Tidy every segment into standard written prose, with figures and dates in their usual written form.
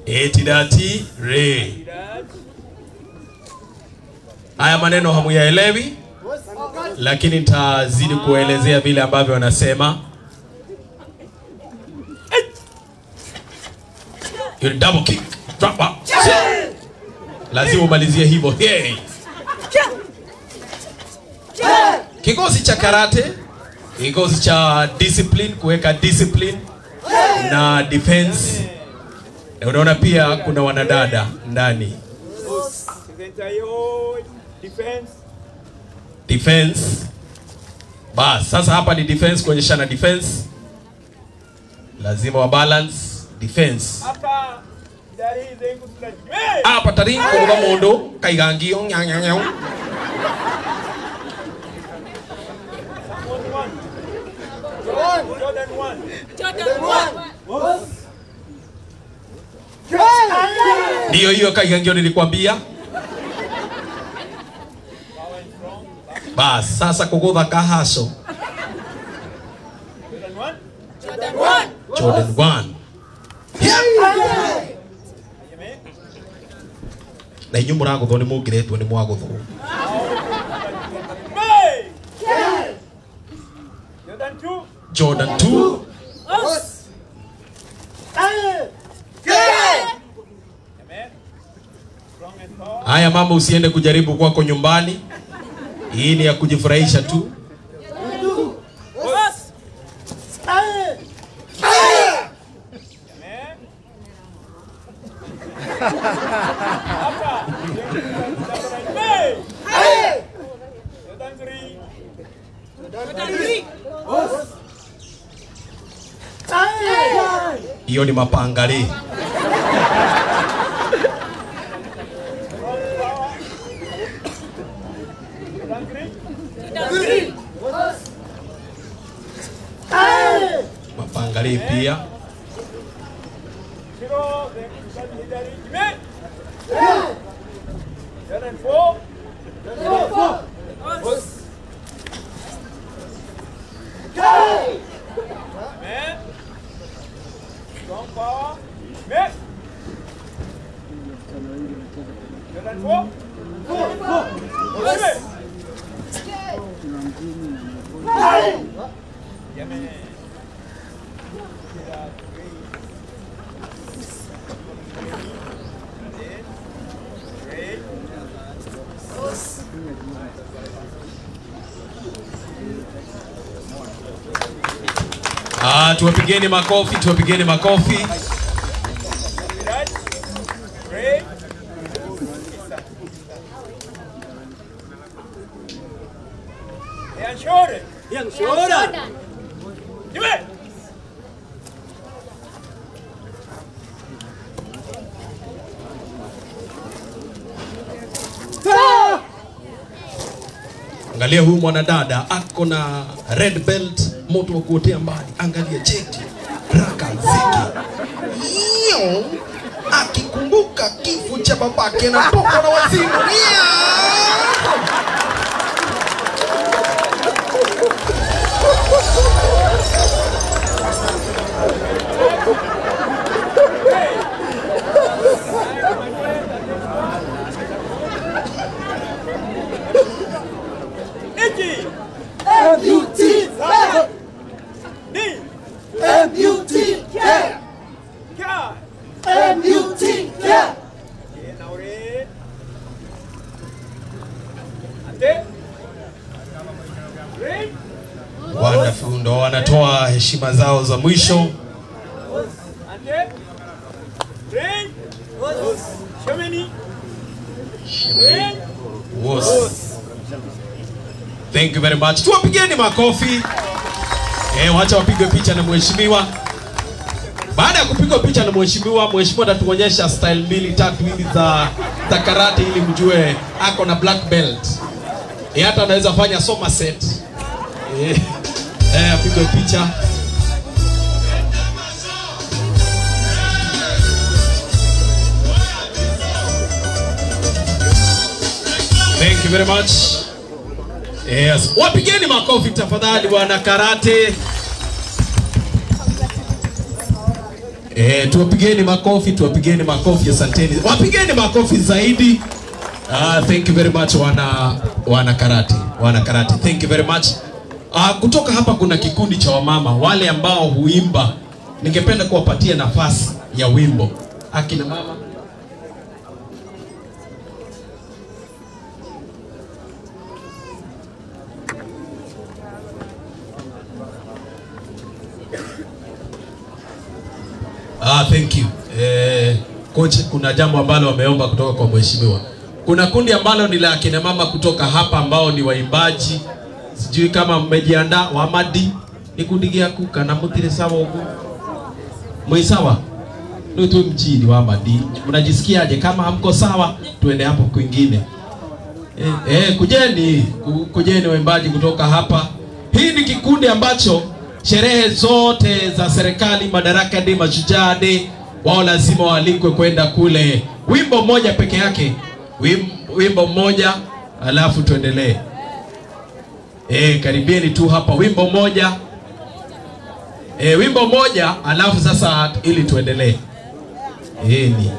Etidati Ray. Haya maneno hamuyaelewi, lakini nitazidi kuelezea vile ambavyo wanasema. You double kick, drop up. Lazima umalizie hivyo. Hey. Kikosi cha karate, kikosi cha discipline, kuweka discipline na defense. Na unaona pia kuna wanadada ndani. Defense. Bas, sasa hapa ni defense, kuonyeshana defense. Lazima wa balance defense. Hapa taringo kwa mondo kaigangio nyanyanyao. Ndio hiyo kaigangio nilikwambia. Bas, sasa kugudha kahaso. Jordan 1. Na inyo murago ni mugiretwo ni mwagothwo. Jordan 2. Haya mama, usiende kujaribu kwako nyumbani. Hii ni ya kujifurahisha tu. Hiyo ni mapangale. Mapangale pia. Tuwapigeni makofi, tuwapigeni makofi. Angalia huyu mwanadada ako na red belt, moto wa kuotea mbali. Angalia cheki, raka ziki. Iyo, akikumbuka kifo cha babake na poko na wazimu. Wanafundo wanatoa heshima zao za mwisho. Thank you very much. Tuwapigeni makofi. Wacha wapigwe picha na mheshimiwa. Baada ya kupigwa picha na mheshimiwa, mheshimiwa atatuonyesha style mbili tatu hivi za karate ili mjue ako na black belt. Hata anaweza fanya somerset. Apigwe picha. Thank you very much. Yes, wapigeni makofi tafadhali wana karate. Tuwapigeni makofi, asanteni. Wapigeni makofi zaidi. Thank you very much wana karate. Thank you very much. Kutoka hapa kuna kikundi cha wamama wale ambao huimba. Ningependa kuwapatia nafasi ya wimbo. Akina mama. Thank you. Coach, kuna jambo ambalo wameomba kutoka kwa mheshimiwa. Kuna kundi ambalo ni la akina mama kutoka hapa ambao ni waimbaji. Sijui kama mmejiandaa. Wamadi ni kundi gyaku kana mutire sawa huko. Mwisawa? Ndio tu mjini Wamadi. Mnajisikiaje? Kama hamko sawa tuende hapo kwingine. Kujeni waimbaji kutoka hapa. Hii ni kikundi ambacho sherehe zote za serikali, Madaraka Day, Mashujaa Day, wao lazima waalikwe kwenda kule. Wimbo mmoja peke yake. Wimbo mmoja alafu tuendelee. Karibieni tu hapa, wimbo mmoja. Wimbo mmoja alafu sasa ili tuendelee. Ni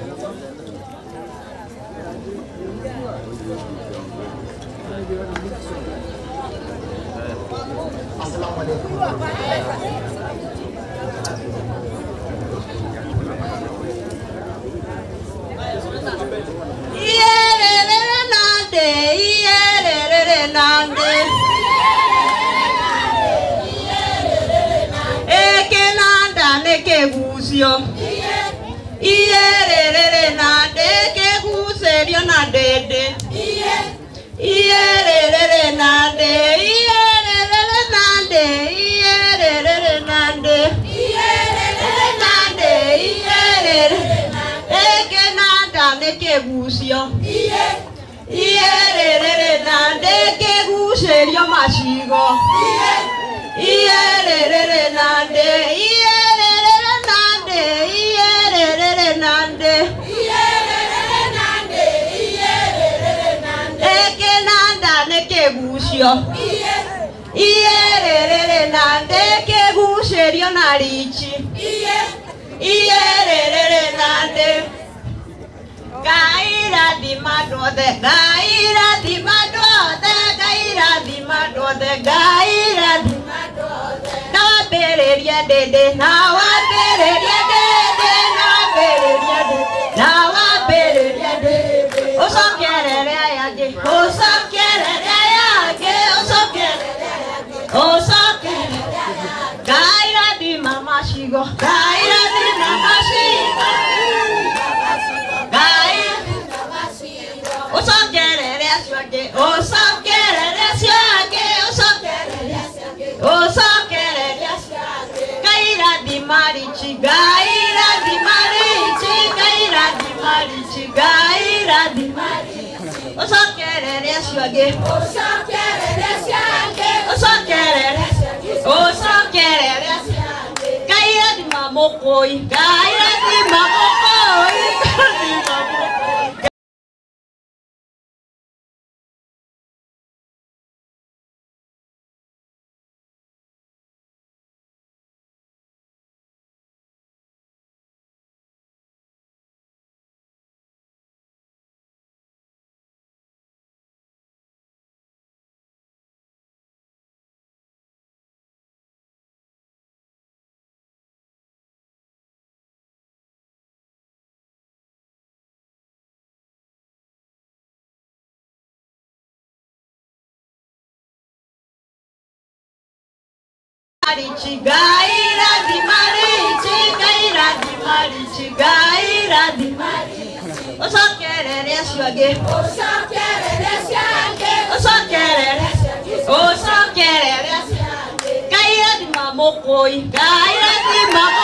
Gaira di mamokoi, gaira di mamokoi.